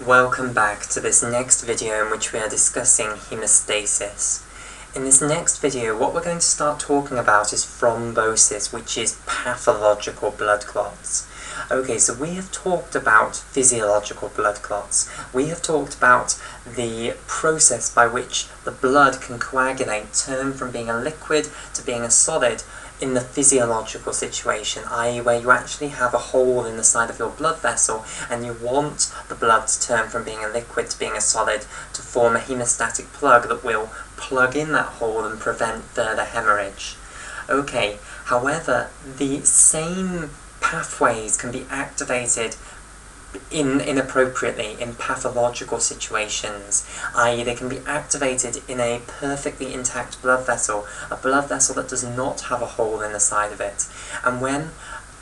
Welcome back to this next video in which we are discussing haemostasis. In this next video, what we're going to start talking about is thrombosis, which is pathological blood clots. Okay, so we have talked about physiological blood clots. We have talked about the process by which the blood can coagulate, turn from being a liquid to being a solid in the physiological situation, i.e. where you actually have a hole in the side of your blood vessel and you want the blood to turn from being a liquid to being a solid to form a hemostatic plug that will plug in that hole and prevent further hemorrhage. Okay, however, the same pathways can be activated inappropriately in pathological situations, i.e. they can be activated in a perfectly intact blood vessel, a blood vessel that does not have a hole in the side of it. And when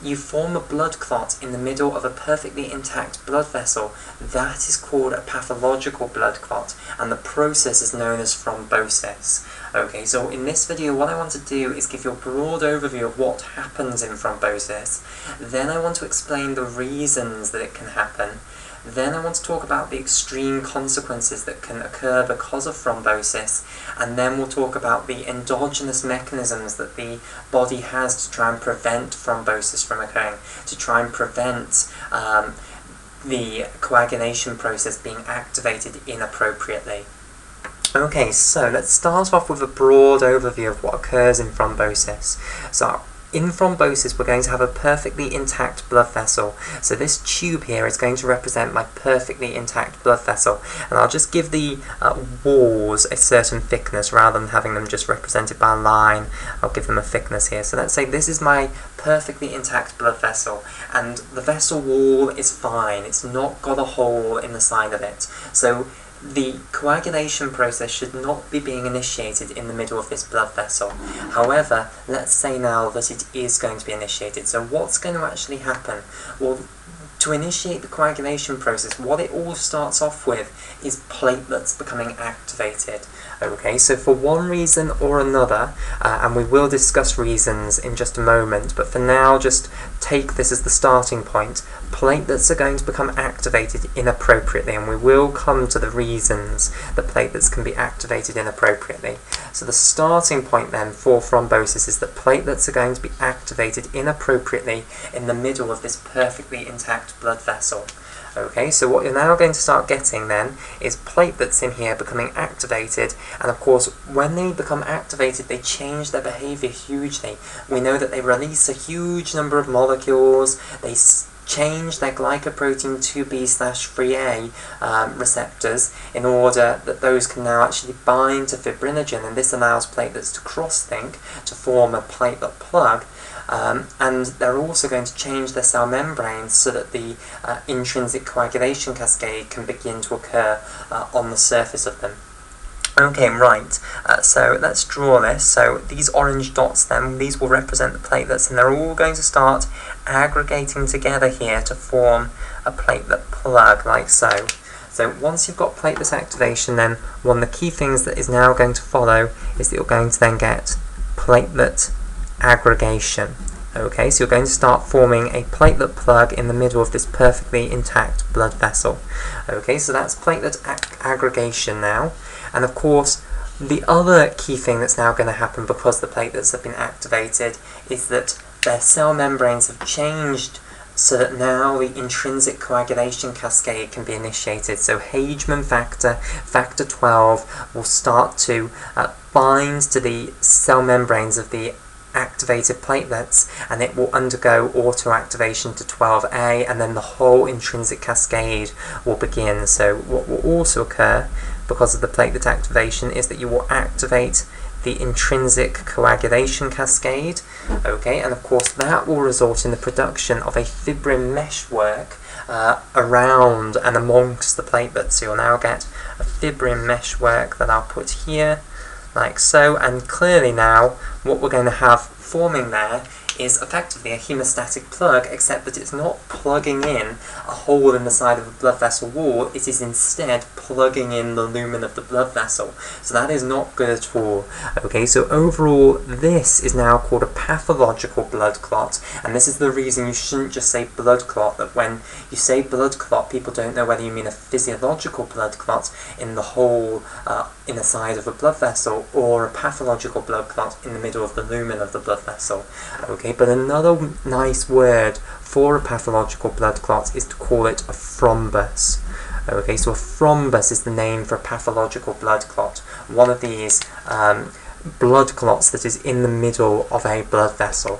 you form a blood clot in the middle of a perfectly intact blood vessel, that is called a pathological blood clot, and the process is known as thrombosis. Okay, so in this video what I want to do is give you a broad overview of what happens in thrombosis. Then I want to explain the reasons that it can happen. Then I want to talk about the extreme consequences that can occur because of thrombosis, and then we'll talk about the endogenous mechanisms that the body has to try and prevent thrombosis from occurring, to try and prevent the coagulation process being activated inappropriately. Okay, so let's start off with a broad overview of what occurs in thrombosis. So in thrombosis, we're going to have a perfectly intact blood vessel. So this tube here is going to represent my perfectly intact blood vessel. And I'll just give the walls a certain thickness rather than having them just represented by a line. I'll give them a thickness here. So let's say this is my perfectly intact blood vessel. And the vessel wall is fine. It's not got a hole in the side of it. So the coagulation process should not be being initiated in the middle of this blood vessel. However, let's say now that it is going to be initiated. So what's going to actually happen? Well, to initiate the coagulation process, what it all starts off with is platelets becoming activated. Okay, so for one reason or another, and we will discuss reasons in just a moment, but for now just take this as the starting point, platelets are going to become activated inappropriately, and we will come to the reasons that platelets can be activated inappropriately. So the starting point then for thrombosis is that platelets are going to be activated inappropriately in the middle of this perfectly intact blood vessel. Okay, so what you're now going to start getting then is platelets in here becoming activated, and of course when they become activated they change their behaviour hugely. We know that they release a huge number of molecules, they change their glycoprotein 2b/3a receptors in order that those can now actually bind to fibrinogen, and this allows platelets to cross-link to form a platelet plug. And they're also going to change their cell membranes so that the intrinsic coagulation cascade can begin to occur on the surface of them. Okay, right, so let's draw this. So these orange dots then, these will represent the platelets, and they're all going to start aggregating together here to form a platelet plug, like so. So once you've got platelet activation, then one of the key things that is now going to follow is that you're going to then get platelet aggregation. Okay, so you're going to start forming a platelet plug in the middle of this perfectly intact blood vessel. Okay, so that's platelet aggregation now. And of course, the other key thing that's now going to happen because the platelets have been activated is that their cell membranes have changed so that now the intrinsic coagulation cascade can be initiated. So Hageman factor, factor 12, will start to bind to the cell membranes of the activated platelets, and it will undergo auto-activation to 12A, and then the whole intrinsic cascade will begin. So what will also occur because of the platelet activation is that you will activate the intrinsic coagulation cascade, okay, and of course that will result in the production of a fibrin meshwork around and amongst the platelets. So you'll now get a fibrin meshwork that I'll put here, like so, and clearly now what we're going to have forming there is effectively a hemostatic plug, except that it's not plugging in a hole in the side of a blood vessel wall, it is instead plugging in the lumen of the blood vessel. So that is not good at all. Okay, so overall, this is now called a pathological blood clot, and this is the reason you shouldn't just say blood clot, that when you say blood clot, people don't know whether you mean a physiological blood clot in the hole in the side of a blood vessel, or a pathological blood clot in the middle of the lumen of the blood vessel. Okay, but another nice word for a pathological blood clot is to call it a thrombus. Okay, so a thrombus is the name for a pathological blood clot, one of these blood clots that is in the middle of a blood vessel.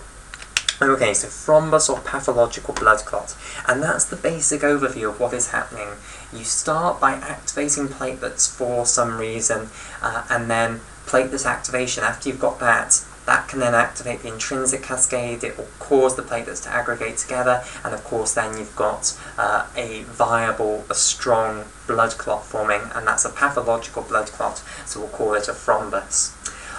Okay, so thrombus or pathological blood clot, and that's the basic overview of what is happening. You start by activating platelets for some reason, and then platelet activation, after you've got that can then activate the intrinsic cascade, it will cause the platelets to aggregate together, and of course then you've got a viable, a strong blood clot forming, and that's a pathological blood clot, so we'll call it a thrombus.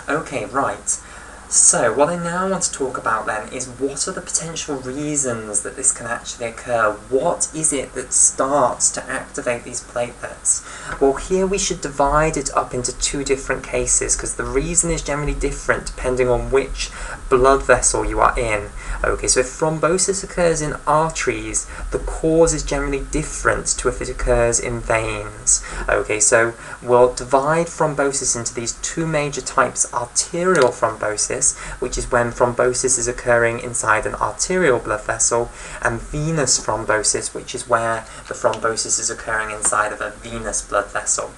Okay, right. So, what I now want to talk about then is what are the potential reasons that this can actually occur? What is it that starts to activate these platelets? Well, here we should divide it up into two different cases, because the reason is generally different depending on which blood vessel you are in. Okay, so if thrombosis occurs in arteries, the cause is generally different to if it occurs in veins. Okay, so we'll divide thrombosis into these two major types: arterial thrombosis, which is when thrombosis is occurring inside an arterial blood vessel, and venous thrombosis, which is where the thrombosis is occurring inside of a venous blood vessel.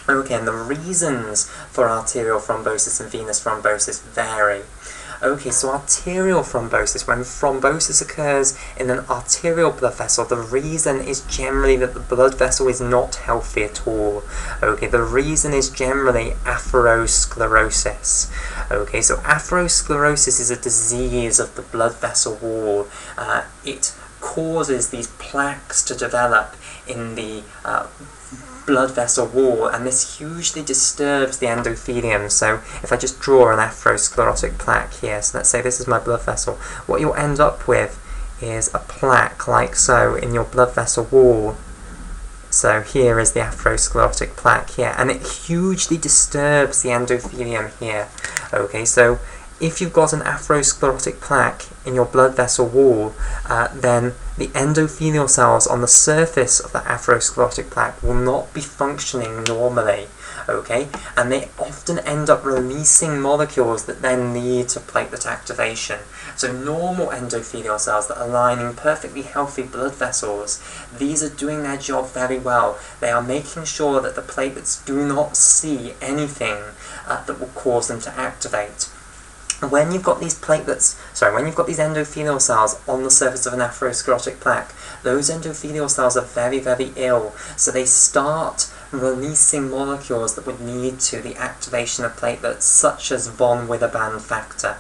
Okay, and the reasons for arterial thrombosis and venous thrombosis vary. Okay, so arterial thrombosis, when thrombosis occurs in an arterial blood vessel, the reason is generally that the blood vessel is not healthy at all. Okay, the reason is generally atherosclerosis. Okay, so atherosclerosis is a disease of the blood vessel wall. It causes these plaques to develop in the blood vessel wall, and this hugely disturbs the endothelium. So if I just draw an atherosclerotic plaque here, so let's say this is my blood vessel, what you'll end up with is a plaque like so in your blood vessel wall. So here is the atherosclerotic plaque here, and it hugely disturbs the endothelium here. Okay, so if you've got an atherosclerotic plaque in your blood vessel wall, then the endothelial cells on the surface of the atherosclerotic plaque will not be functioning normally, okay? And they often end up releasing molecules that then lead to platelet activation. So normal endothelial cells that are lining perfectly healthy blood vessels, these are doing their job very well. They are making sure that the platelets do not see anything that will cause them to activate. When you've got these when you've got these endothelial cells on the surface of an atherosclerotic plaque, those endothelial cells are very, very ill, so they start releasing molecules that would lead to the activation of platelets, such as von Willebrand factor.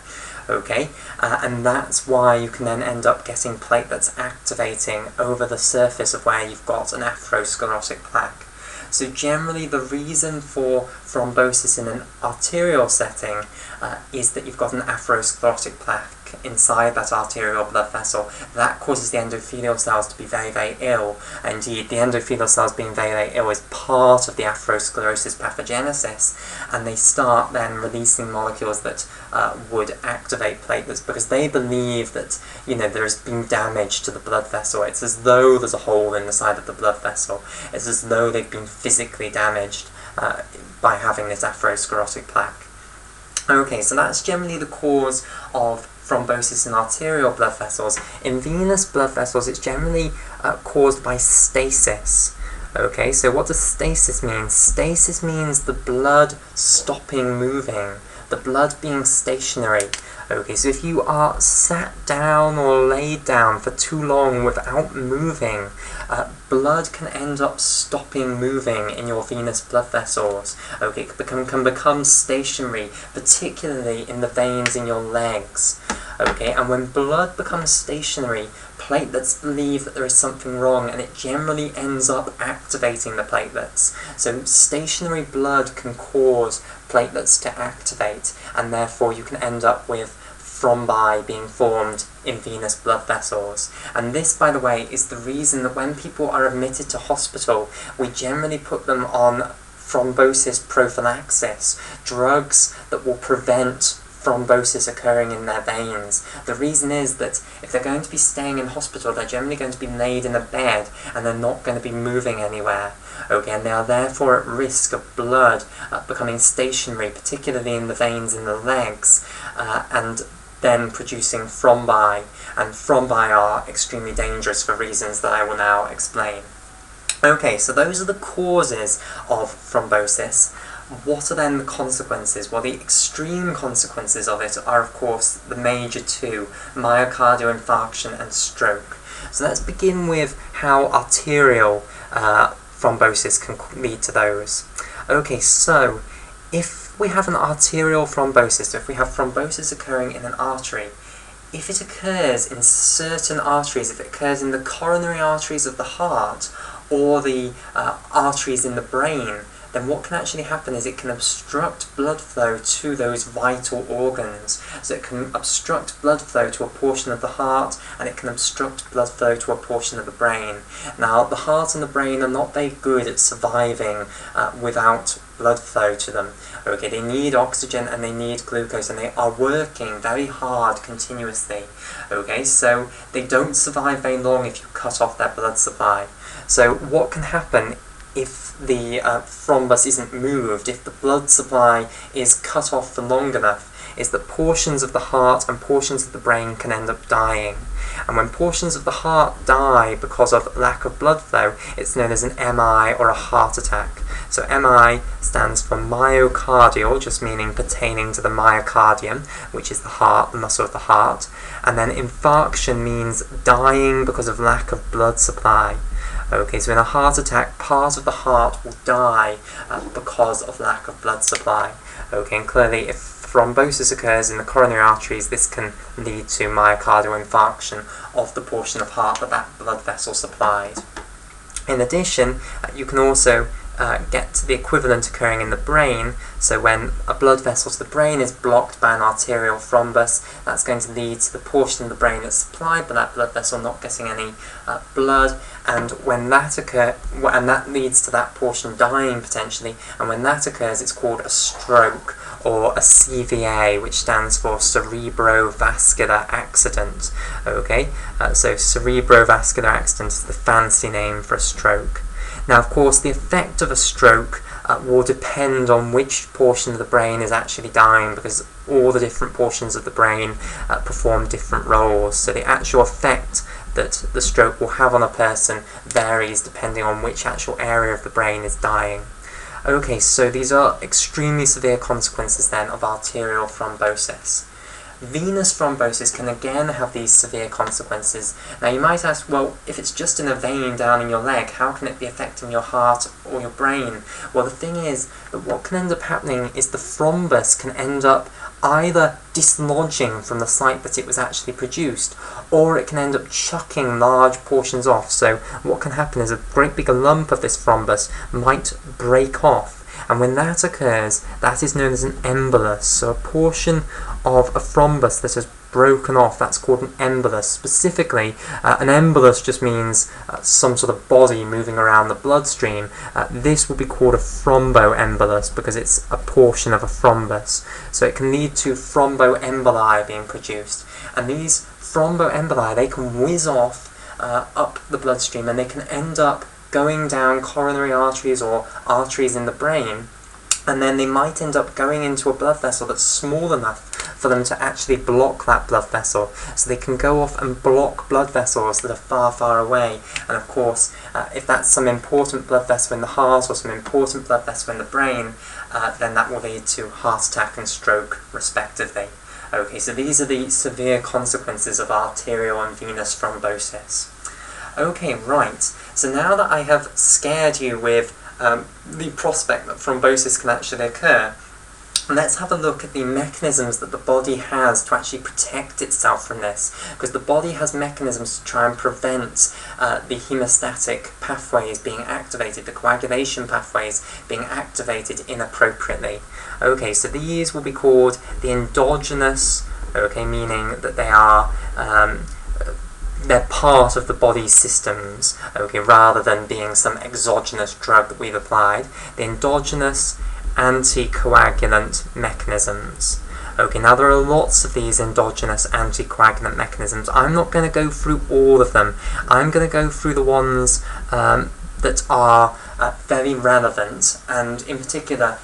Okay, and that's why you can then end up getting platelets activating over the surface of where you've got an atherosclerotic plaque. So generally the reason for thrombosis in an arterial setting is that you've got an atherosclerotic plaque inside that arterial blood vessel. That causes the endothelial cells to be very, very ill. Indeed, the endothelial cells being very, very ill is part of the atherosclerosis pathogenesis, and they start then releasing molecules that would activate platelets, because they believe that, you know, there has been damage to the blood vessel. It's as though there's a hole in the side of the blood vessel. It's as though they've been physically damaged by having this atherosclerotic plaque. Okay, so that's generally the cause of thrombosis in arterial blood vessels. In venous blood vessels, it's generally caused by stasis. Okay, so what does stasis mean? Stasis means the blood stopping moving, the blood being stationary. Okay, so if you are sat down or laid down for too long without moving, blood can end up stopping moving in your venous blood vessels. Okay, it can become stationary, particularly in the veins in your legs. Okay, and when blood becomes stationary, platelets believe that there is something wrong, and it generally ends up activating the platelets. So stationary blood can cause platelets to activate, and therefore you can end up with thrombi being formed in venous blood vessels. And this, by the way, is the reason that when people are admitted to hospital, we generally put them on thrombosis prophylaxis, drugs that will prevent thrombosis occurring in their veins. The reason is that if they're going to be staying in hospital, they're generally going to be laid in a bed and they're not going to be moving anywhere. Okay, and they are therefore at risk of blood becoming stationary, particularly in the veins in the legs, and then producing thrombi. And thrombi are extremely dangerous for reasons that I will now explain. Okay, so those are the causes of thrombosis. What are then the consequences? Well, the extreme consequences of it are, of course, the major two: myocardial infarction and stroke. So let's begin with how arterial thrombosis can lead to those. Okay, so if we have an arterial thrombosis, if we have thrombosis occurring in an artery, if it occurs in certain arteries, if it occurs in the coronary arteries of the heart or the arteries in the brain, then what can actually happen is it can obstruct blood flow to those vital organs. So it can obstruct blood flow to a portion of the heart, and it can obstruct blood flow to a portion of the brain. Now, the heart and the brain are not very good at surviving without blood flow to them. Okay, they need oxygen and they need glucose, and they are working very hard continuously. Okay, so they don't survive very long if you cut off their blood supply. So what can happen if the thrombus isn't moved, if the blood supply is cut off for long enough, is that portions of the heart and portions of the brain can end up dying. And when portions of the heart die because of lack of blood flow, it's known as an MI or a heart attack. So MI stands for myocardial, just meaning pertaining to the myocardium, which is the heart, the muscle of the heart. And then infarction means dying because of lack of blood supply. Okay, so in a heart attack, part of the heart will die because of lack of blood supply. Okay, and clearly if thrombosis occurs in the coronary arteries, this can lead to myocardial infarction of the portion of heart that that blood vessel supplied. In addition, you can also get to the equivalent occurring in the brain. So when a blood vessel to the brain is blocked by an arterial thrombus, that's going to lead to the portion of the brain that's supplied by that blood vessel not getting any blood, and when that occurs, and that leads to that portion dying potentially, and when that occurs, it's called a stroke, or a CVA, which stands for cerebrovascular accident. Okay, so cerebrovascular accident is the fancy name for a stroke. Now, of course, the effect of a stroke will depend on which portion of the brain is actually dying, because all the different portions of the brain perform different roles. So the actual effect that the stroke will have on a person varies depending on which actual area of the brain is dying. Okay, so these are extremely severe consequences then of arterial thrombosis. Venous thrombosis can again have these severe consequences. Now you might ask, well, if it's just in a vein down in your leg, how can it be affecting your heart or your brain? Well, the thing is that what can end up happening is the thrombus can end up either dislodging from the site that it was actually produced, or it can end up chucking large portions off. So what can happen is a great big lump of this thrombus might break off. And when that occurs, that is known as an embolus. So a portion of a thrombus that has broken off, that's called an embolus. Specifically, an embolus just means some sort of body moving around the bloodstream. This will be called a thromboembolus because it's a portion of a thrombus. So it can lead to thromboemboli being produced. And these thromboemboli, they can whiz off up the bloodstream, and they can end up going down coronary arteries or arteries in the brain, and then they might end up going into a blood vessel that's small enough for them to actually block that blood vessel. So they can go off and block blood vessels that are far, far away. And of course, if that's some important blood vessel in the heart or some important blood vessel in the brain, then that will lead to heart attack and stroke, respectively. Okay, so these are the severe consequences of arterial and venous thrombosis. Okay, right. So now that I have scared you with the prospect that thrombosis can actually occur, let's have a look at the mechanisms that the body has to actually protect itself from this, because the body has mechanisms to try and prevent the hemostatic pathways being activated, the coagulation pathways being activated inappropriately. Okay, so these will be called the endogenous okay, meaning that they are they're part of the body's systems, okay, rather than being some exogenous drug that we've applied. The endogenous anticoagulant mechanisms. Okay, now there are lots of these endogenous anticoagulant mechanisms. I'm not going to go through all of them. I'm going to go through the ones that are very relevant, and in particular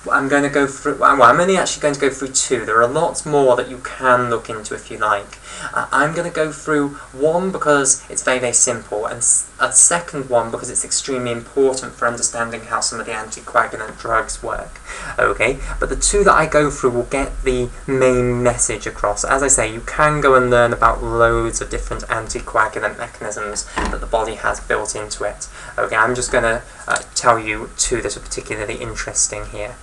I'm going to go through, well, I'm only actually going to go through two. There are lots more that you can look into if you like. I'm going to go through one because it's very, very simple, and a second one because it's extremely important for understanding how some of the anticoagulant drugs work. Okay, but the two that I go through will get the main message across. As I say, you can go and learn about loads of different anticoagulant mechanisms that the body has built into it. Okay, I'm just going to tell you two that are particularly interesting here.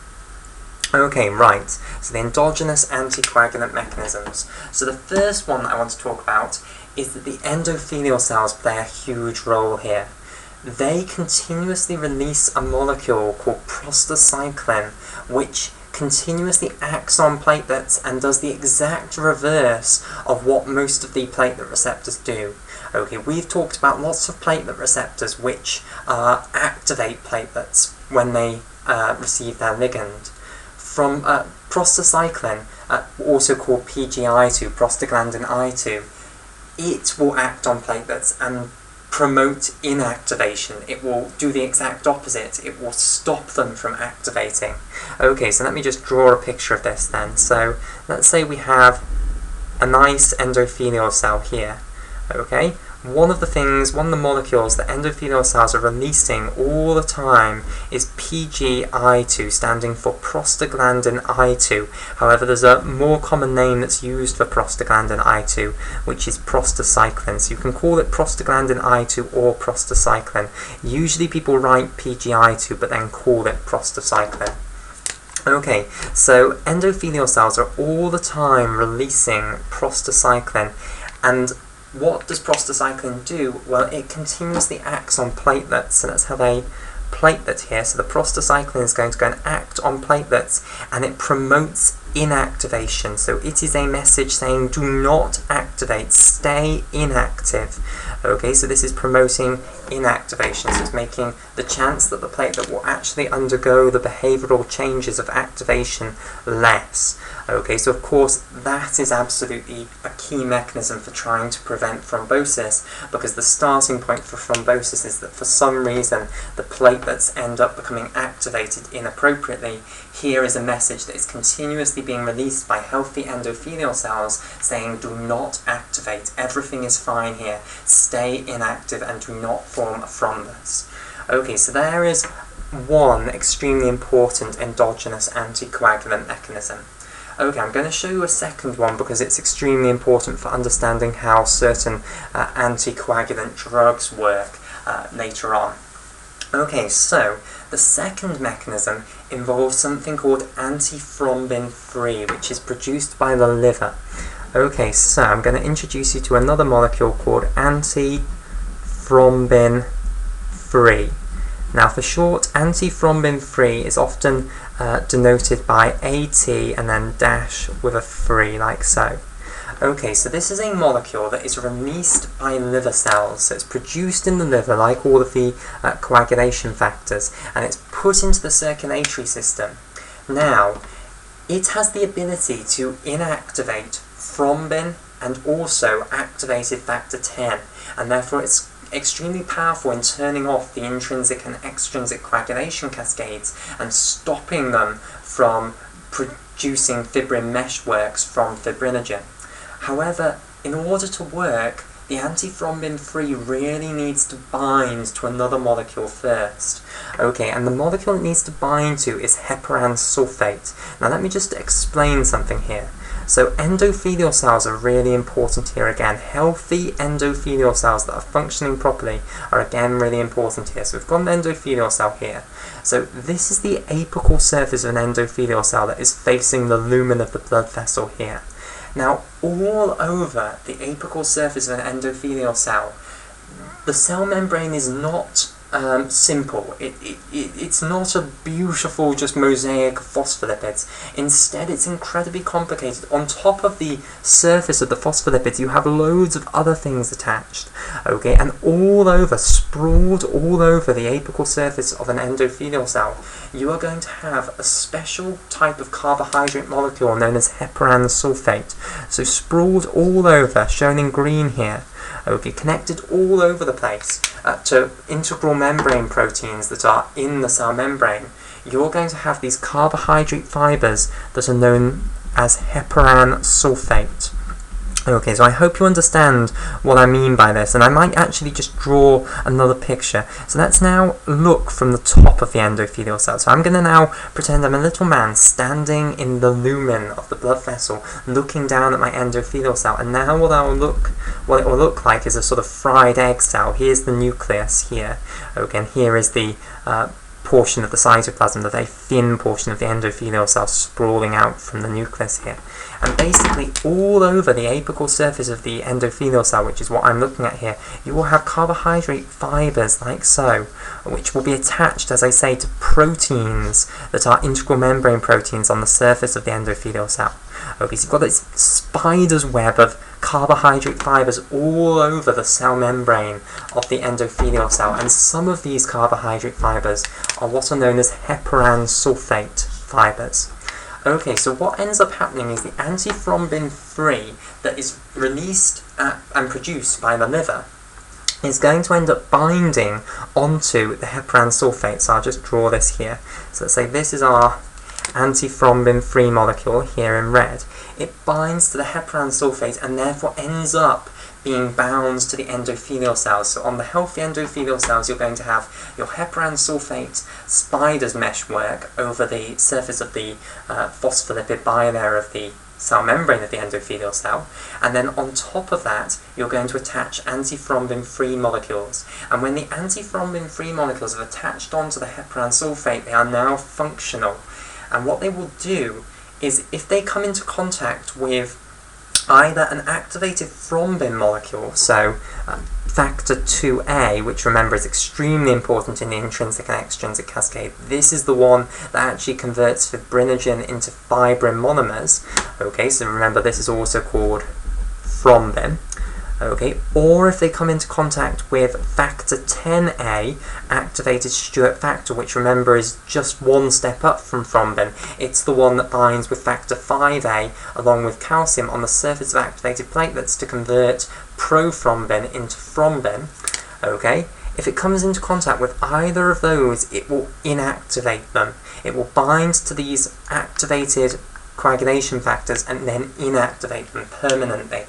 Okay, right, so the endogenous anticoagulant mechanisms. So the first one that I want to talk about is that the endothelial cells play a huge role here. They continuously release a molecule called prostacyclin, which continuously acts on platelets and does the exact reverse of what most of the platelet receptors do. Okay, we've talked about lots of platelet receptors which activate platelets when they receive their ligand. From prostacyclin, also called PGI2, prostaglandin I2, it will act on platelets and promote inactivation. It will do the exact opposite. It will stop them from activating. Okay, so let me just draw a picture of this then. So let's say we have a nice endothelial cell here. Okay, one of the molecules that endothelial cells are releasing all the time is PGI2, standing for prostaglandin I2. However, there's a more common name that's used for prostaglandin I2, which is prostacyclin. So you can call it prostaglandin I2 or prostacyclin. Usually people write PGI2 but then call it prostacyclin. Okay, so endothelial cells are all the time releasing prostacyclin, and what does prostacyclin do? Well, it continuously acts on platelets, so let's have a platelet here. So the prostacyclin is going to go and act on platelets, and it promotes inactivation. So it is a message saying do not activate, stay inactive. Okay, so this is promoting inactivation, so it's making the chance that the platelet will actually undergo the behavioural changes of activation less. Okay, so of course that is absolutely a key mechanism for trying to prevent thrombosis, because the starting point for thrombosis is that for some reason the platelets end up becoming activated inappropriately. Here is a message that is continuously being released by healthy endothelial cells saying do not activate, everything is fine here, stay inactive and do not form a thrombus. Okay, so there is one extremely important endogenous anticoagulant mechanism. Okay, I'm going to show you a second one because it's extremely important for understanding how certain anticoagulant drugs work later on. Okay, so the second mechanism involves something called antithrombin 3, which is produced by the liver. Okay, so I'm going to introduce you to another molecule called antithrombin 3. Now for short, antithrombin 3 is often denoted by AT and then dash with a 3, like so. Okay, so this is a molecule that is released by liver cells, so it's produced in the liver like all of the coagulation factors, and it's put into the circulatory system. Now, it has the ability to inactivate thrombin and also activated factor 10, and therefore it's extremely powerful in turning off the intrinsic and extrinsic coagulation cascades and stopping them from producing fibrin meshworks from fibrinogen. However, in order to work, the antithrombin 3 really needs to bind to another molecule first. Okay, and the molecule it needs to bind to is heparan sulfate. Now let me just explain something here. So endothelial cells are really important here again. Healthy endothelial cells that are functioning properly are again really important here. So we've got an endothelial cell here. So this is the apical surface of an endothelial cell that is facing the lumen of the blood vessel here. Now all over the apical surface of an endothelial cell, the cell membrane is not simple. It's not a beautiful just mosaic of phospholipids. Instead, it's incredibly complicated. On top of the surface of the phospholipids, you have loads of other things attached, okay, and all over, sprawled all over the apical surface of an endothelial cell, you are going to have a special type of carbohydrate molecule known as heparan sulfate. So sprawled all over, shown in green here, okay, connected all over the place to integral membrane proteins that are in the cell membrane. You're going to have these carbohydrate fibers that are known as heparan sulfate. Okay, so I hope you understand what I mean by this, and I might actually just draw another picture. So let's now look from the top of the endothelial cell. So I'm going to now pretend I'm a little man standing in the lumen of the blood vessel, looking down at my endothelial cell, and now what it will look like is a sort of fried egg cell. Here's the nucleus here, okay, and here is the portion of the cytoplasm, the very thin portion of the endothelial cell sprawling out from the nucleus here. And basically all over the apical surface of the endothelial cell, which is what I'm looking at here, you will have carbohydrate fibers like so, which will be attached, as I say, to proteins that are integral membrane proteins on the surface of the endothelial cell. Okay, so you've got this spider's web of carbohydrate fibers all over the cell membrane of the endothelial cell, and some of these carbohydrate fibers are what are known as heparan sulfate fibers. Okay, so what ends up happening is the antithrombin 3 that is released and produced by the liver is going to end up binding onto the heparan sulfate. So I'll just draw this here. So let's say this is our antithrombin 3 molecule here in red. It binds to the heparan sulfate and therefore ends up being bound to the endothelial cells. So on the healthy endothelial cells, you're going to have your heparan sulfate spider's meshwork over the surface of the phospholipid bilayer of the cell membrane of the endothelial cell, and then on top of that you're going to attach antithrombin 3 molecules, and when the antithrombin 3 molecules have attached onto the heparan sulfate, they are now functional. And what they will do is, if they come into contact with either an activated thrombin molecule, so factor 2A, which remember is extremely important in the intrinsic and extrinsic cascade. This is the one that actually converts fibrinogen into fibrin monomers. Okay, so remember this is also called thrombin. Okay, or if they come into contact with factor 10A, activated Stewart factor, which remember is just one step up from thrombin. It's the one that binds with factor 5A along with calcium on the surface of activated platelets to convert prothrombin into thrombin. Okay, if it comes into contact with either of those, it will inactivate them. It will bind to these activated coagulation factors and then inactivate them permanently.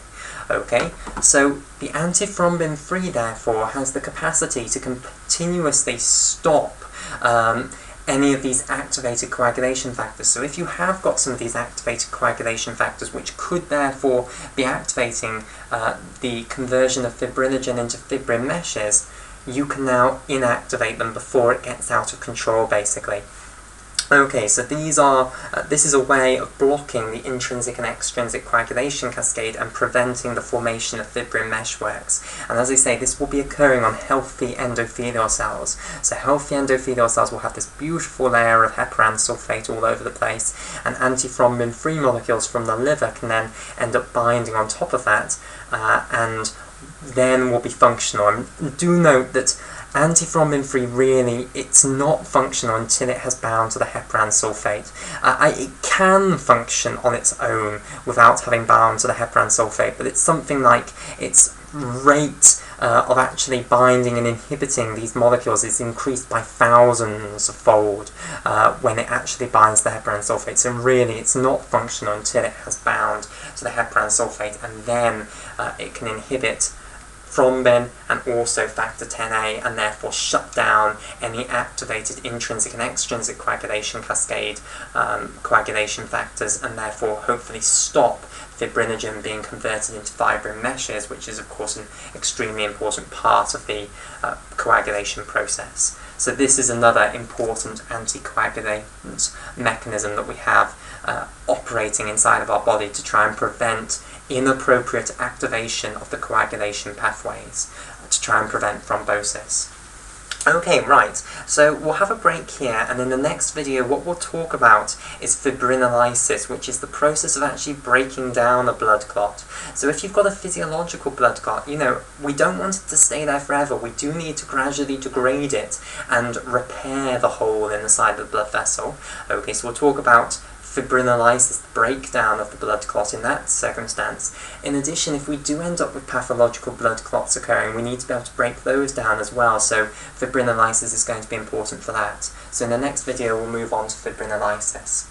Okay, so the antithrombin 3 therefore has the capacity to continuously stop any of these activated coagulation factors. So if you have got some of these activated coagulation factors which could therefore be activating the conversion of fibrinogen into fibrin meshes, you can now inactivate them before it gets out of control, basically. Okay, so this is a way of blocking the intrinsic and extrinsic coagulation cascade and preventing the formation of fibrin meshworks. And as I say, this will be occurring on healthy endothelial cells. So healthy endothelial cells will have this beautiful layer of heparan sulfate all over the place, and antithrombin 3 molecules from the liver can then end up binding on top of that, and then will be functional. And do note that antithrombin 3 really, it's not functional until it has bound to the heparan sulfate. It can function on its own without having bound to the heparan sulfate, but it's something like its rate of actually binding and inhibiting these molecules is increased by thousands of fold when it actually binds the heparan sulfate. So really it's not functional until it has bound to the heparan sulfate, and then it can inhibit thrombin and also factor 10A, and therefore shut down any activated intrinsic and extrinsic coagulation cascade coagulation factors, and therefore hopefully stop fibrinogen being converted into fibrin meshes, which is of course an extremely important part of the coagulation process. So this is another important anticoagulant mechanism that we have operating inside of our body to try and prevent inappropriate activation of the coagulation pathways, to try and prevent thrombosis. Okay, right, so we'll have a break here, and in the next video what we'll talk about is fibrinolysis, which is the process of actually breaking down a blood clot. So if you've got a physiological blood clot, we don't want it to stay there forever. We do need to gradually degrade it and repair the hole in the side of the blood vessel. Okay, so we'll talk about fibrinolysis, the breakdown of the blood clot in that circumstance. In addition, if we do end up with pathological blood clots occurring, we need to be able to break those down as well, so fibrinolysis is going to be important for that. So in the next video we'll move on to fibrinolysis.